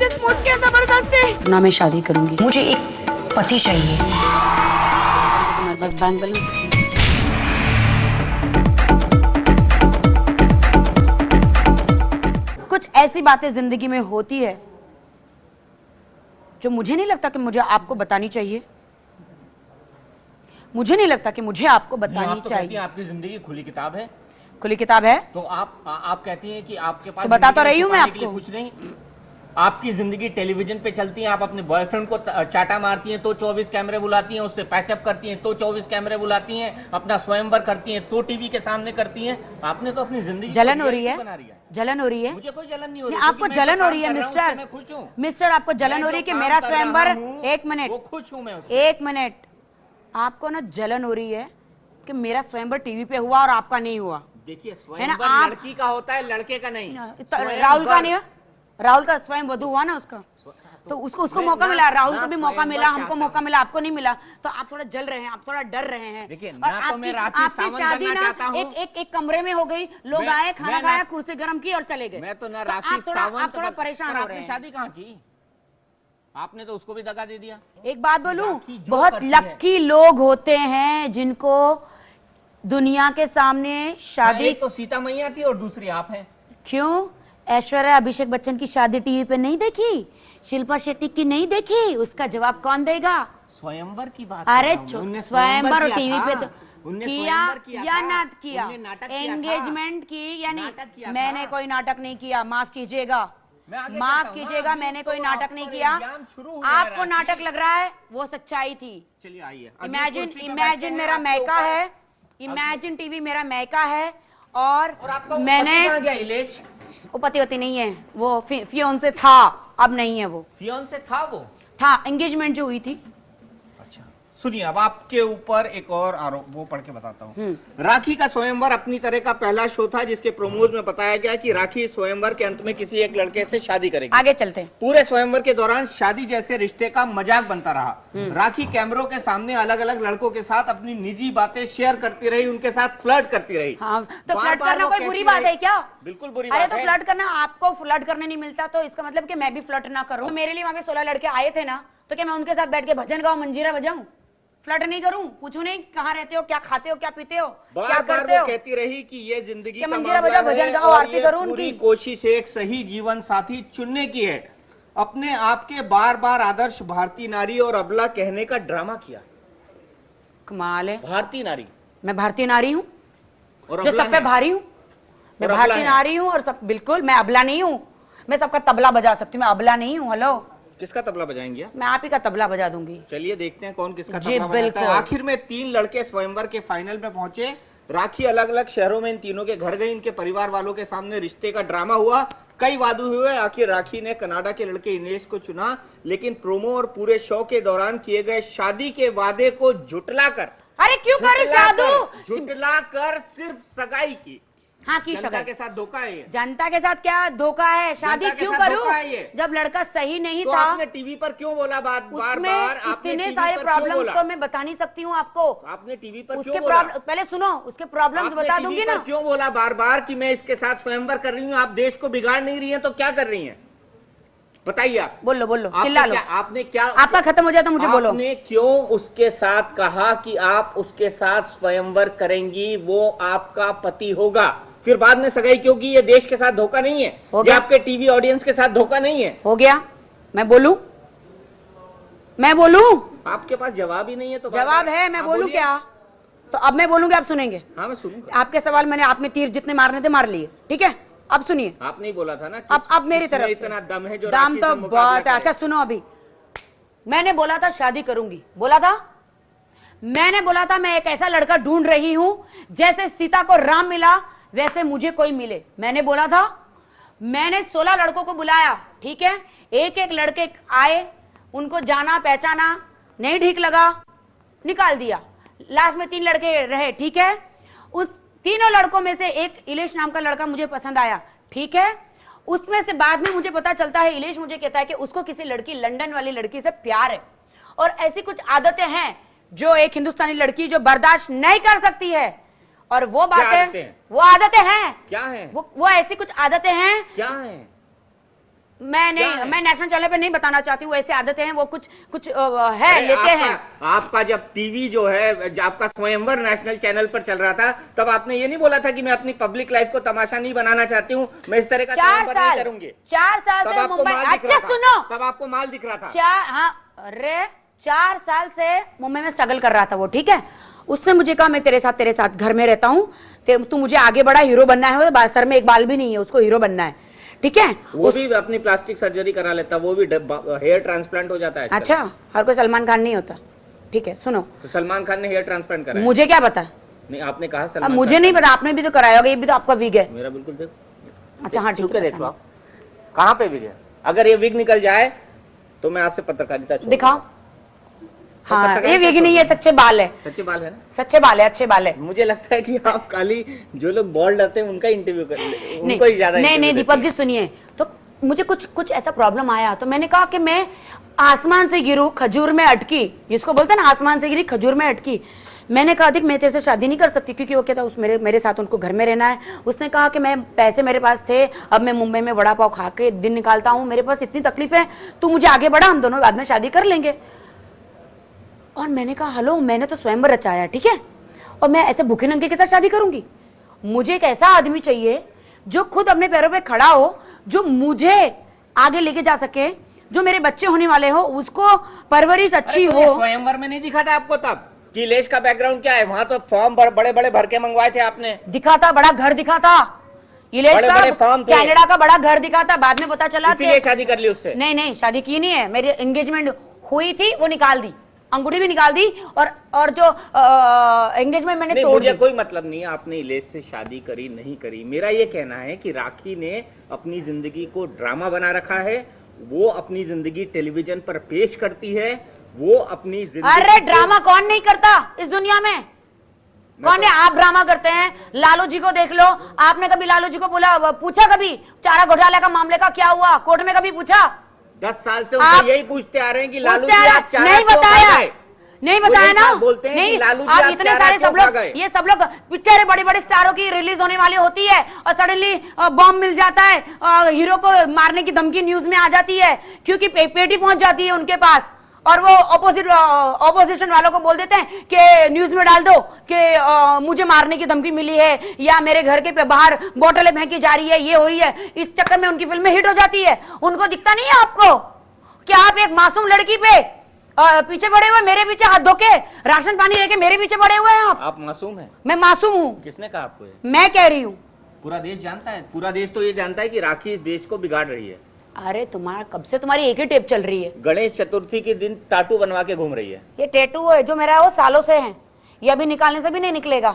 मुझे समझ के जबरदस्ती। ना मैं शादी करूंगी। मुझे एक पति चाहिए। तुम्हारे पास बैंक बैलेंस कुछ ऐसी बातें जिंदगी में होती है जो मुझे नहीं लगता कि मुझे आपको बतानी चाहिए। मुझे नहीं लगता कि मुझे आपको बतानी चाहिए। आपकी जिंदगी खुली किताब है। खुली किताब है तो आप कहती हैं कि आपके पास तो बता तो रही हूं मैं आपको कुछ नहीं। आपकी जिंदगी टेलीविजन पे चलती है, आप अपने बॉयफ्रेंड को चाटा मारती हैं तो 24 कैमरे बुलाती हैं, उससे पैचअप करती हैं तो 24 कैमरे बुलाती हैं, अपना स्वयंवर करती हैं तो टीवी के सामने करती हैं। आपने तो अपनी जिंदगी जलन हो रही है। जलन हो रही है। मुझे कोई जलन नहीं हो रही। आपको जलन हो रही है मिस्टर। मैं खुश हूँ मिस्टर, आपको जलन हो रही है कि मेरा स्वयंवर। एक मिनट, वो खुश हूँ मैं। एक मिनट, आपको ना जलन हो रही है कि मेरा स्वयंवर टीवी पे हुआ और आपका नहीं हुआ। देखिए, है ना, स्वयंवर लड़की का होता है, लड़के का नहीं। राहुल का नहीं है। राहुल का स्वयं वधु हुआ ना उसका, तो उसको मौका मिला। राहुल को भी मौका मिला, हमको मौका मिला, आपको नहीं मिला। तो आप थोड़ा जल रहे हैं, आप थोड़ा डर रहे हैं। देखिए, और आपकी शादी ना एक कमरे में हो गई, लोग आए, खाना खाया, कुर्सी गर्म की और चले गए। मैं तो ना राखी सावंत। आप थोड़ा परेशान हो रहे हैं। शादी कहाँ की? आपने तो उसको भी दगा दे दिया। एक बात बोलूं, बहुत लक्की लोग होते हैं जिनको दुनिया के सामने शादी। एक तो सीता मैया थी और दूसरी आप हैं। क्यों? ऐश्वर्या अभिषेक बच्चन की शादी टीवी पे नहीं देखी? शिल्पा शेट्टी की नहीं देखी? उसका जवाब कौन देगा? स्वयंवर की बात। अरे स्वयंवर टीवी पे तो किया या ना किया? एंगेजमेंट की या नहीं? मैंने कोई नाटक नहीं किया, माफ कीजिएगा, माफ कीजिएगा, मैंने कोई नाटक नहीं किया। आपको नाटक लग रहा है, वो सच्चाई थी। चलिए आइए। इमेजिन मेरा मैका है, इमेजिन टीवी मेरा मैका है। और मैंने वो पति नहीं है, वो फियोंसे था, अब नहीं है। वो फियोंसे था, वो था, एंगेजमेंट जो हुई थी। अच्छा सुनिए, अब आपके ऊपर एक और आरोप, वो पढ़ के बताता हूँ। राखी का स्वयंवर अपनी तरह का पहला शो था जिसके प्रोमोज में बताया गया कि राखी स्वयंवर के अंत में किसी एक लड़के से शादी करेगी। आगे चलते हैं। पूरे स्वयंवर के दौरान शादी जैसे रिश्ते का मजाक बनता रहा। राखी कैमरों के सामने अलग अलग लड़कों के साथ अपनी निजी बातें शेयर करती रही, उनके साथ फ्लर्ट करती रही। हाँ, तो फ्लर्ट करना कोई बुरी बात है क्या? बिल्कुल बुरी बात है। तो फ्लर्ट करना, आपको फ्लर्ट करने नहीं मिलता तो इसका मतलब कि मैं भी फ्लर्ट ना करूं। मेरे लिए वहां पे 16 लड़के आए थे ना, तो क्या मैं उनके साथ बैठ के भजन गाऊं, मंजीरा बजाऊं? फ्लर्ट नहीं करूं? पूछूं नहीं कहाँ रहते हो, क्या खाते हो, क्या पीते हो, क्या करते हो? कहती रही कि ये जिंदगी का मंजीरा बजाओ, भजन गाओ, आरती करूं। पूरी कोशिश एक सही जीवन साथी चुनने की है। अपने आप के बार बार आदर्श भारतीय नारी और अबला कहने का ड्रामा किया। कमाल है। भारतीय नारी, मैं भारतीय नारी हूँ और जो सब पे भारी हूँ। मैं भारतीय नारी हूँ और सब, बिल्कुल मैं अबला नहीं हूँ। मैं सबका तबला बजा सकती हूँ, मैं अबला नहीं हूँ। हेलो, किसका तबला बजाएंगे? मैं आप ही का तबला बजा दूंगी। चलिए देखते हैं कौन किसका तबला बजाता है। आखिर में 3 लड़के स्वयंवर के फाइनल में पहुंचे। राखी अलग अलग शहरों में इन तीनों के घर गई, इनके परिवार वालों के सामने रिश्ते का ड्रामा हुआ, कई वादे हुए। आखिर राखी ने कनाडा के लड़के इनेश को चुना, लेकिन प्रोमो और पूरे शो के दौरान किए गए शादी के वादे को झुटलाकर, अरे क्यों करे शादी? झुटलाकर सिर्फ सगाई की। हाँ, की जनता के साथ धोखा है ये। जनता के साथ क्या धोखा है? शादी क्यों करूं जब लड़का सही नहीं था? आपने टीवी पर क्यों बोला बार बार? इतने सारे प्रॉब्लम्स तो मैं बता नहीं सकती हूँ आपको। आपने टीवी पर उसके पहले सुनो, उसके प्रॉब्लम्स बता दूंगी ना। क्यों बोला बार बार कि मैं इसके साथ स्वयंवर कर रही हूँ? आप देश को बिगाड़ नहीं रही है तो क्या कर रही है? बताइए आप। बोलो चिल्ला लो। आपने क्या, आपका खत्म हो जाए तो मुझे बोलो। आपने क्यों उसके साथ कहा कि आप उसके साथ स्वयंवर करेंगी, वो आपका पति होगा? फिर बाद में सगाई क्यों की? ये देश के साथ धोखा नहीं है? ये आपके टीवी ऑडियंस के साथ धोखा नहीं है? हो गया। मैं बोलूं? आपके पास जवाब ही नहीं है तो जवाब है। मैं बोलूं क्या? तो अब मैं बोलूंगी, आप सुनेंगे? हाँ, मैं सुनूंगा। आपके सवाल मैंने, आपने तीर जितने मारने थे मार लिए, ठीक है? अब सुनिए। आपने ही बोला था ना अब मेरी तरफ से इतना दम है जो दम तो बहुत है। अच्छा सुनो, अभी मैंने बोला था शादी करूंगी, बोला था। मैंने बोला था मैं एक ऐसा लड़का ढूंढ रही हूं जैसे सीता को राम मिला वैसे मुझे कोई मिले। मैंने बोला था। मैंने 16 लड़कों को बुलाया, ठीक है? एक एक लड़के आए, उनको जाना पहचाना, नहीं ठीक लगा, निकाल दिया। लास्ट में 3 लड़के रहे, ठीक है? उस तीनों लड़कों में से एक इलेश नाम का लड़का मुझे पसंद आया, ठीक है? उसमें से बाद में मुझे पता चलता है, इलेश मुझे कहता है कि उसको किसी लड़की, लंदन वाली लड़की से प्यार है। और ऐसी कुछ आदतें हैं जो एक हिंदुस्तानी लड़की जो बर्दाश्त नहीं कर सकती है। और वो बातें, वो आदतें हैं। क्या है? वो ऐसी कुछ आदतें हैं। क्या है? मैं नहीं, मैं नेशनल चैनल पे नहीं बताना चाहती हूँ, ऐसे आदतें हैं वो कुछ कुछ है, लेते हैं। आपका जब टीवी जो है, जब आपका स्वयंवर नेशनल चैनल पर चल रहा था, तब आपने ये नहीं बोला था कि मैं अपनी पब्लिक लाइफ को तमाशा नहीं बनाना चाहती हूँ, मैं इस तरह का स्वयंवर नहीं करूंगी। 4 साल से मुंबई, अच्छा सुनो, तब आपको माल दिख रहा था। हाँ, अरे 4 साल से मुंबई में स्ट्रगल कर रहा था वो, ठीक है। उसने मुझे कहा मैं तेरे साथ घर में रहता हूँ, तू मुझे आगे बड़ा हीरो बनना है, सर में एक बाल भी नहीं है, उसको हीरो बनना है, ठीक है। वो भी अपनी प्लास्टिक सर्जरी करा लेता, वो भी हेयर ट्रांसप्लांट हो जाता है। अच्छा, हर कोई सलमान खान नहीं होता, ठीक है। सुनो, तो सलमान खान ने हेयर ट्रांसप्लांट करा, मुझे क्या पता? नहीं, आपने कहा सलमान, मुझे नहीं पता, आपने भी तो कराया होगा, ये भी तो आपका विग है। मेरा बिल्कुल देखो। अच्छा हाँ, ठीक है, देख लो आप कहाँ पे विग है। अगर ये विग निकल जाए तो मैं आपसे पत्रकारिता दिखाओ। हाँ, ये विग नहीं है, सच्चे बाल है। सच्चे बाल है ना? सच्चे बाल है, अच्छे बाल है। मुझे लगता है कि आप खाली जो लोग बॉल्ड रहते हैं उनका इंटरव्यू कर ले, उनको ही ज्यादा नहीं दीपक जी सुनिए, तो मुझे कुछ ऐसा प्रॉब्लम आया, तो मैंने कहा कि मैं आसमान से गिरूं खजूर में अटकी, जिसको बोलते हैं ना आसमान से गिरी खजूर में अटकी। मैंने कहा देख मैं तेरे से शादी नहीं कर सकती, क्योंकि वो कहता मेरे साथ उनको घर में रहना है। उसने कहा कि मैं पैसे मेरे पास थे, अब मैं मुंबई में वड़ा पाव खा के दिन निकालता हूं, मेरे पास इतनी तकलीफ है, तू मुझे आगे बढ़ा, हम दोनों बाद में शादी कर लेंगे। और मैंने कहा हेलो, मैंने तो स्वयंवर रचाया, ठीक है, और मैं ऐसे भूखे नंगे के साथ शादी करूंगी? मुझे एक ऐसा आदमी चाहिए जो खुद अपने पैरों पे खड़ा हो, जो मुझे आगे लेके जा सके, जो मेरे बच्चे होने वाले हो उसको परवरिश अच्छी हो। स्वयंवर में नहीं दिखा था आपको तब कि इलेश का बैकग्राउंड क्या है? वहां तो फॉर्म बड़े बड़े भर के मंगवाए थे आपने। दिखा था, बड़ा घर दिखा था, इलेश का कनाडा का बड़ा घर दिखा था, बाद में पता चला कि शादी कर ली उससे। नहीं, शादी की नहीं है, मेरी एंगेजमेंट हुई थी, वो निकाल दी, अंगूठी भी निकाल दी, और जो एंगेजमेंट मैंने तोड़ दी। मुझे कोई मतलब नहीं है आपने इलेश से शादी करी नहीं करी, मेरा ये कहना है कि राखी ने अपनी जिंदगी को ड्रामा बना रखा है, वो अपनी जिंदगी टेलीविजन पर पेश करती है, वो अपनी जिंदगी। अरे ड्रामा कौन नहीं करता इस दुनिया में? कौन है? आप ड्रामा करते हैं। लालू जी को देख लो, आपने कभी लालू जी को पूछा कभी चारा घोटाले का मामले का क्या हुआ, कोर्ट में कभी पूछा? 10 साल से उनसे यही पूछते आ रहे हैं कि लालू जी आप चारा नहीं बताया ना, बोलते हैं नहीं, कि लालू जी आप इतने सारे सब लोग, ये सब लोग पिक्चर बड़ी बड़ी स्टारों की रिलीज होने वाली होती है और सडनली बॉम्ब मिल जाता है, हीरो को मारने की धमकी न्यूज में आ जाती है, क्योंकि पेटी पहुंच जाती है उनके पास, और वो ऑपोजिशन वालों को बोल देते हैं कि न्यूज में डाल दो कि मुझे मारने की धमकी मिली है, या मेरे घर के बाहर बोतलें फेंकी जा रही है, ये हो रही है। इस चक्कर में उनकी फिल्में हिट हो जाती है। उनको दिखता नहीं है आपको कि आप एक मासूम लड़की पे पीछे पड़े हुए, मेरे पीछे हाथ धो के राशन पानी लेके मेरे पीछे पड़े हुए हैं आप मासूम हैं? मैं मासूम हूँ? किसने कहा आपको? मैं कह रही हूँ। पूरा देश जानता है, पूरा देश तो ये जानता है कि राखी इस देश को बिगाड़ रही है। अरे तुम्हारा कब से तुम्हारी एक ही टेप चल रही है? गणेश चतुर्थी के दिन टाटू बनवा के घूम रही है। ये टैटू है जो मेरा है वो सालों से है, ये अभी निकालने से भी नहीं निकलेगा।